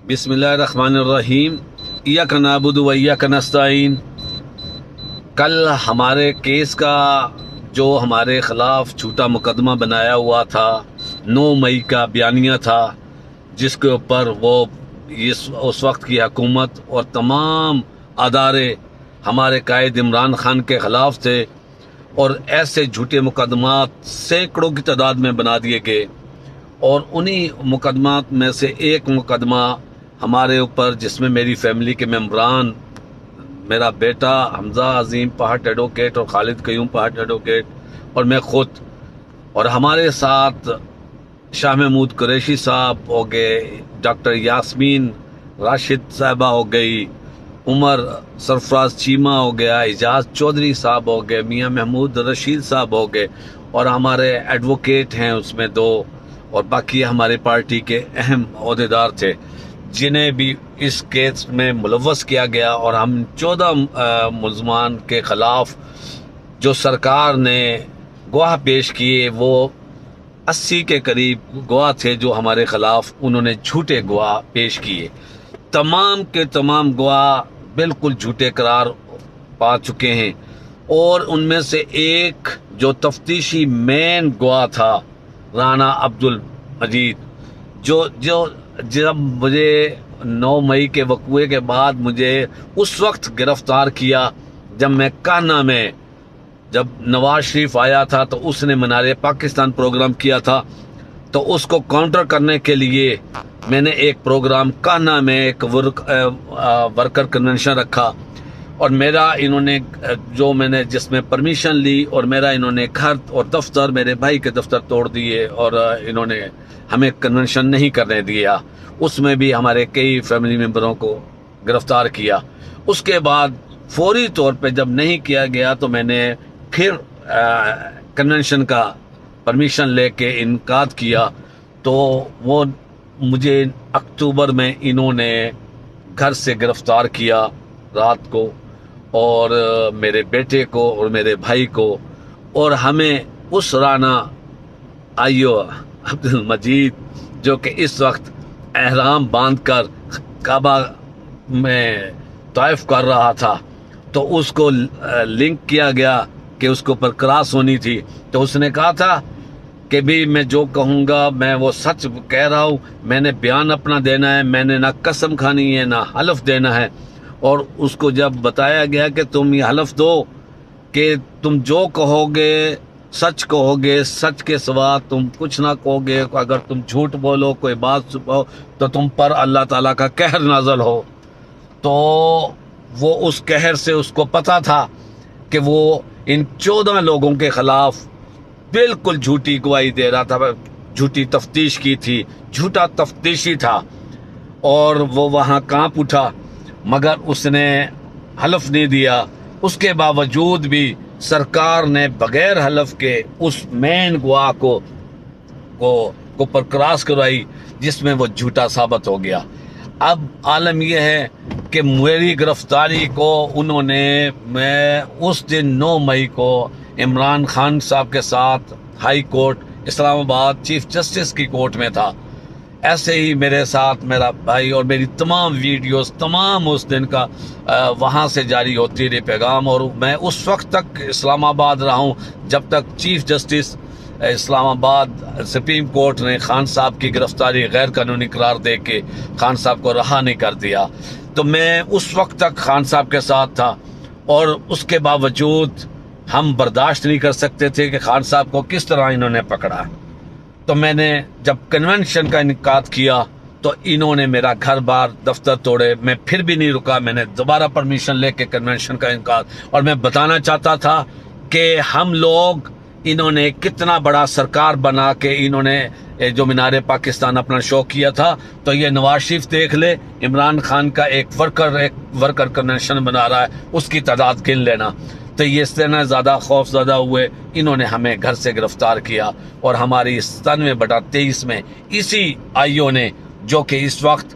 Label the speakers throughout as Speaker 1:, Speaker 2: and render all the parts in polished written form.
Speaker 1: بسم اللہ الرحمن الرحیم۔ ایاک نعبد و ایاک نستعین۔ کل ہمارے کیس کا جو ہمارے خلاف جھوٹا مقدمہ بنایا ہوا تھا 9 مئی کا بیانیہ تھا، جس کے اوپر وہ اس وقت کی حکومت اور تمام ادارے ہمارے قائد عمران خان کے خلاف تھے، اور ایسے جھوٹے مقدمات سینکڑوں کی تعداد میں بنا دیے گئے، اور انہی مقدمات میں سے ایک مقدمہ ہمارے اوپر جس میں میری فیملی کے ممبران، میرا بیٹا حمزہ عظیم پہاٹ ایڈوکیٹ اور خالد قیوم پہاٹ ایڈوکیٹ اور میں خود، اور ہمارے ساتھ شاہ محمود قریشی صاحب ہو گئے، ڈاکٹر یاسمین راشد صاحبہ ہو گئی، عمر سرفراز چیمہ ہو گیا، اعجاز چودھری صاحب ہو گئے، میاں محمود رشید صاحب ہو گئے، اور ہمارے ایڈوکیٹ ہیں اس میں 2، اور باقی ہمارے پارٹی کے اہم عہدیدار تھے جنہیں بھی اس کیس میں ملوث کیا گیا۔ اور ہم 14 ملزمان کے خلاف جو سرکار نے گواہ پیش کیے، وہ 80 کے قریب گواہ تھے جو ہمارے خلاف انہوں نے جھوٹے گواہ پیش کیے۔ تمام کے تمام گواہ بالکل جھوٹے قرار پا چکے ہیں، اور ان میں سے ایک جو تفتیشی مین گواہ تھا رانا عبد المجید، جو جب مجھے 9 مئی کے وقوعے کے بعد مجھے اس وقت گرفتار کیا جب میں کانا میں، جب نواز شریف آیا تھا تو اس نے منار پاکستان پروگرام کیا تھا، تو اس کو کاؤنٹر کرنے کے لیے میں نے ایک پروگرام کانا میں ایک ورکر کنونشن رکھا، اور میرا انہوں نے میں نے جس میں پرمیشن لی، اور میرا انہوں نے گھر اور دفتر، میرے بھائی کے دفتر توڑ دیے، اور انہوں نے ہمیں کنونشن نہیں کرنے دیا۔ اس میں بھی ہمارے کئی فیملی ممبروں کو گرفتار کیا۔ اس کے بعد فوری طور پہ جب نہیں کیا گیا تو میں نے پھر کنونشن کا پرمیشن لے کے انعقاد کیا، تو وہ مجھے اکتوبر میں انہوں نے گھر سے گرفتار کیا رات کو، اور میرے بیٹے کو اور میرے بھائی کو، اور ہمیں اس رانا آئیو عبد المجید جو کہ اس وقت احرام باندھ کر کعبہ میں طواف کر رہا تھا، تو اس کو لنک کیا گیا کہ اس کے اوپر کراس ہونی تھی، تو اس نے کہا تھا کہ بھی میں جو کہوں گا میں وہ سچ کہہ رہا ہوں، میں نے بیان اپنا دینا ہے، میں نے نہ قسم کھانی ہے نہ حلف دینا ہے۔ اور اس کو جب بتایا گیا کہ تم یہ حلف دو کہ تم جو کہو گے سچ کہو گے، سچ کے سوا تم کچھ نہ کہو گے، اگر تم جھوٹ بولو کوئی بات چھپاؤ تو تم پر اللہ تعالیٰ کا قہر نازل ہو۔ تو وہ اس قہر سے اس کو پتا تھا کہ وہ ان 14 لوگوں کے خلاف بالکل جھوٹی گواہی دے رہا تھا، جھوٹی تفتیش کی تھی، جھوٹا تفتیشی تھا، اور وہ وہاں کانپ اٹھا، مگر اس نے حلف نہیں دیا۔ اس کے باوجود بھی سرکار نے بغیر حلف کے اس مین گواہ کو پر کراس کروائی، جس میں وہ جھوٹا ثابت ہو گیا۔ اب عالم یہ ہے کہ میری گرفتاری کو انہوں نے، میں اس دن 9 مئی کو عمران خان صاحب کے ساتھ ہائی کورٹ اسلام آباد چیف جسٹس کی کورٹ میں تھا، ایسے ہی میرے ساتھ میرا بھائی، اور میری تمام ویڈیوز تمام اس دن کا وہاں سے جاری ہوتی رہی پیغام، اور میں اس وقت تک اسلام آباد رہا ہوں جب تک چیف جسٹس اسلام آباد سپریم کورٹ نے خان صاحب کی گرفتاری غیر قانونی قرار دے کے خان صاحب کو رہا نہیں کر دیا۔ تو میں اس وقت تک خان صاحب کے ساتھ تھا، اور اس کے باوجود ہم برداشت نہیں کر سکتے تھے کہ خان صاحب کو کس طرح انہوں نے پکڑا۔ تو میں نے جب کنونشن کا انعقاد کیا تو انہوں نے میرا گھر بار دفتر توڑے، میں پھر بھی نہیں رکا، میں نے دوبارہ پرمیشن لے کے کنونشن کا انعقاد، اور میں بتانا چاہتا تھا کہ ہم لوگ، انہوں نے کتنا بڑا سرکار بنا کے انہوں نے جو مینار پاکستان اپنا شو کیا تھا، تو یہ نواز شریف دیکھ لے عمران خان کا ایک ورکر کنونشن بنا رہا ہے، اس کی تعداد گن لینا۔ تو یہ اس طرح زیادہ خوف زدہ ہوئے، انہوں نے ہمیں گھر سے گرفتار کیا، اور ہماری 97/23 میں اسی آئیو نے، جو کہ اس وقت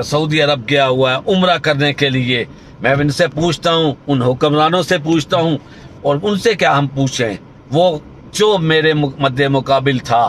Speaker 1: سعودی عرب گیا ہوا ہے عمرہ کرنے کے لیے، میں ان سے پوچھتا ہوں، ان حکمرانوں سے پوچھتا ہوں، اور ان سے کیا ہم پوچھیں، وہ جو میرے مد مقابل تھا